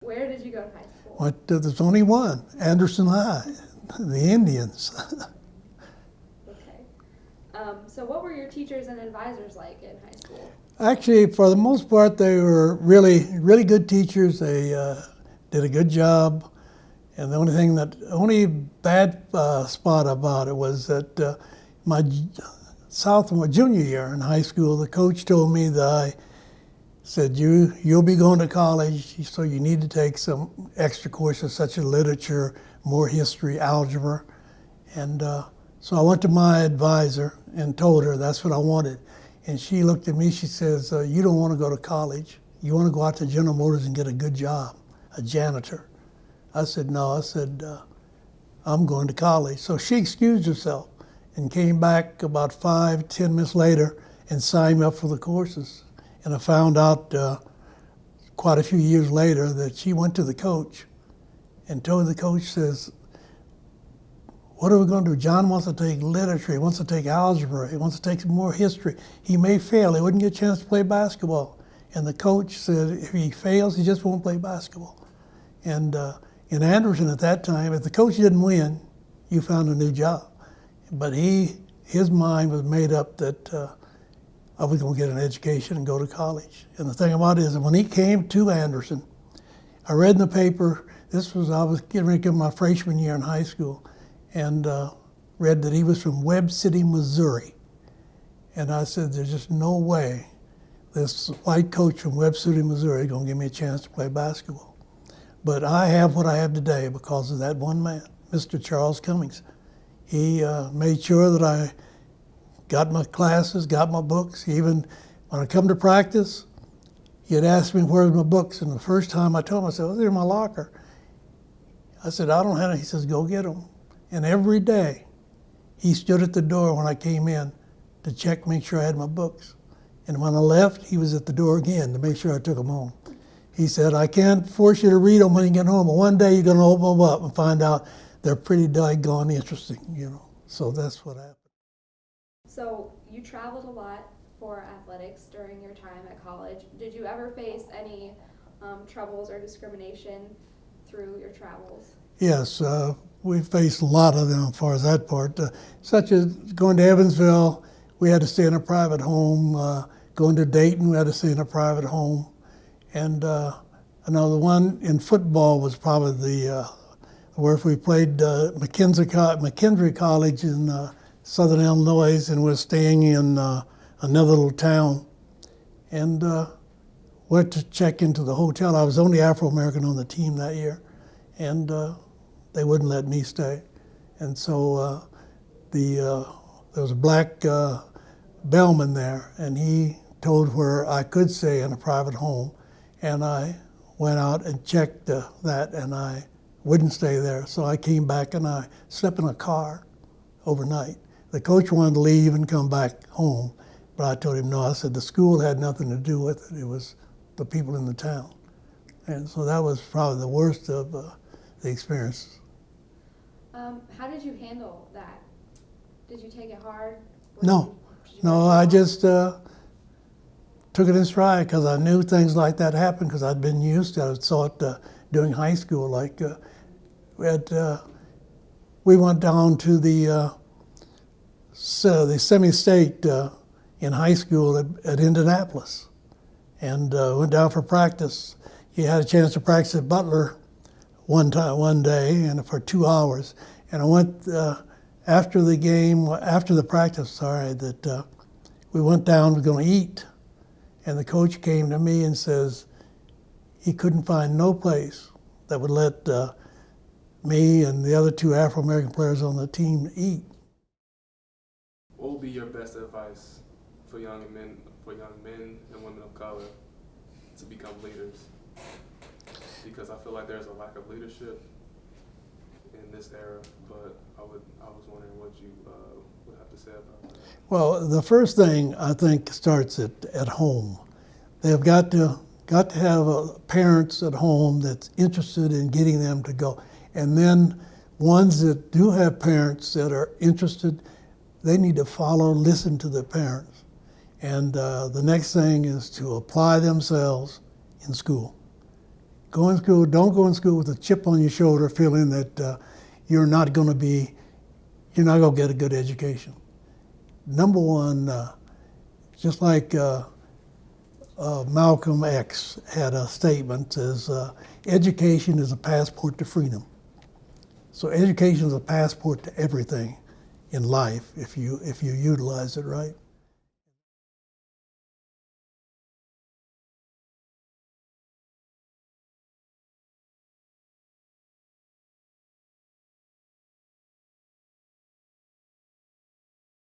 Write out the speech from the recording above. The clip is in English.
Where did you go to high school? There's only one, Anderson High, the Indians. Okay. So what were your teachers and advisors like in high school? Actually, for the most part, they were really, really good teachers. They did a good job. And the only bad spot about it was that my sophomore, junior year in high school, the coach told me that I said, you'll be going to college, so you need to take some extra courses such as literature, more history, algebra. And so I went to my advisor and told her that's what I wanted. And she looked at me, she says, you don't want to go to college. You want to go out to General Motors and get a good job, a janitor. I said, no, I said, I'm going to college. So she excused herself and came back about 5-10 minutes later and signed me up for the courses. And I found out quite a few years later that she went to the coach and told the coach, says, what are we going to do? John wants to take literature, he wants to take algebra, he wants to take some more history. He may fail, he wouldn't get a chance to play basketball. And the coach said if he fails, he just won't play basketball. And in Anderson at that time, if the coach didn't win, you found a new job. But his mind was made up that I was going to get an education and go to college. And the thing about it is that when he came to Anderson, I read in the paper, I was getting ready to give my freshman year in high school, and read that he was from Webb City, Missouri. And I said, there's just no way this white coach from Webb City, Missouri is going to give me a chance to play basketball. But I have what I have today because of that one man, Mr. Charles Cummings. He made sure that I got my classes, got my books. Even when I come to practice, he'd ask me, where's my books? And the first time I told him, I said, they're in my locker. I said, I don't have it. He says, go get them. And every day, he stood at the door when I came in to check, make sure I had my books. And when I left, he was at the door again to make sure I took them home. He said, I can't force you to read them when you get home, but one day you're going to open them up and find out they're pretty doggone interesting, you know. So that's what happened. So you traveled a lot for athletics during your time at college. Did you ever face any troubles or discrimination through your travels? Yes, we faced a lot of them as far as that part, such as going to Evansville, we had to stay in a private home. Going to Dayton, we had to stay in a private home. And I know the one in football was probably where if we played McKendree College in Southern Illinois, and we're staying in another little town. And went to check into the hotel. I was the only Afro-American on the team that year. And they wouldn't let me stay. And so there was a black bellman there, and he told where I could stay in a private home. And I went out and checked that, and I wouldn't stay there. So I came back and I slept in a car overnight. The coach wanted to leave and come back home, but I told him no. I said the school had nothing to do with it. It was the people in the town. And so that was probably the worst of the experiences. How did you handle that? Did you take it hard? No, I just took it in stride because I knew things like that happened because I'd been used to it. I saw it during high school. Like we went down to the semi-state in high school at Indianapolis, and went down for practice. He had a chance to practice at Butler one day, and for 2 hours. And I went after the practice. That we went down. We were going to eat, and the coach came to me and says he couldn't find no place that would let me and the other 2 Afro-American players on the team eat. What would be your best advice for young men and women of color to become leaders? Because I feel like there's a lack of leadership in this era, but I was wondering what you would have to say about that. Well, the first thing I think starts at home. They've got to have parents at home that's interested in getting them to go. And then ones that do have parents that are interested, they need to listen to their parents. And the next thing is to apply themselves in school. Go in school. Don't go in school with a chip on your shoulder, feeling that you're not going to get a good education. Number one, just like Malcolm X had a statement, is education is a passport to freedom. So education is a passport to everything in life if you utilize it right.